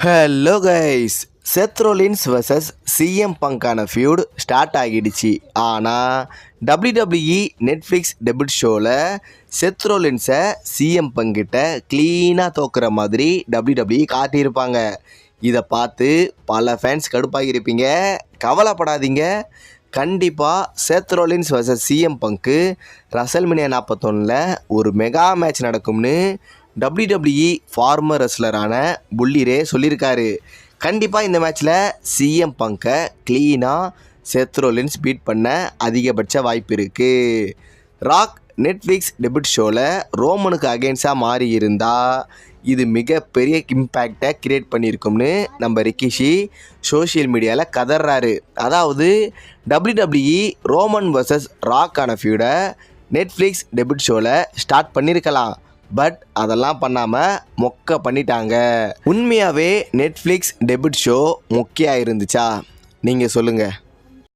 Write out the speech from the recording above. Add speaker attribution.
Speaker 1: Hello guys, Seth Rollins vs CM பங்கான feud start ஆகிடுச்சு. ஆனால் WWE நெட்ஃப்ளிக்ஸ் டெபியூட் ஷோவில் செத் ரோலின்ஸை சிஎம் பங்கிட்ட க்ளீனாக தோக்குற மாதிரி WWE காட்டியிருப்பாங்க. இதை பார்த்து பல ஃபேன்ஸ் கடுப்பாகியிருப்பீங்க. கவலைப்படாதீங்க, கண்டிப்பாக செத் ரோலின்ஸ் vs சிஎம் பங்க்கு ரசல்மேனியா 41 ஒரு மெகா மேட்ச் நடக்கும்னு WWE ஃபார்மர் ரெஸ்லரான புல்லி ரே சொல்லியிருக்காரு. கண்டிப்பாக இந்த மேட்ச்சில் சிஎம் பங்கை க்ளீனாக செத் ரோலின்ஸ் பீட் பண்ண அதிகபட்ச வாய்ப்பு இருக்குது. ராக் நெட்ஃப்ளிக்ஸ் டெபியூட் ஷோவில் ரோமனுக்கு அகெயின்ஸ்டாக மாறி இருந்தால் இது மிகப்பெரிய இம்பேக்டை கிரியேட் பண்ணியிருக்கும்னு நம்ம ரிக்கிஷி சோஷியல் மீடியாவில் கதறாரு. அதாவது WWE ரோமன் vs ராக்கான ஃபியூடை நெட்ஃப்ளிக்ஸ் டெபியூட் ஷோவில் ஸ்டார்ட் பண்ணியிருக்கலாம். பட் அதெல்லாம் பண்ணாமல் மொக்க பண்ணிட்டாங்க. உண்மையாகவே நெட்ஃப்ளிக்ஸ் டெபியூட் ஷோ மொக்கையாக இருந்துச்சா? நீங்கள் சொல்லுங்கள்.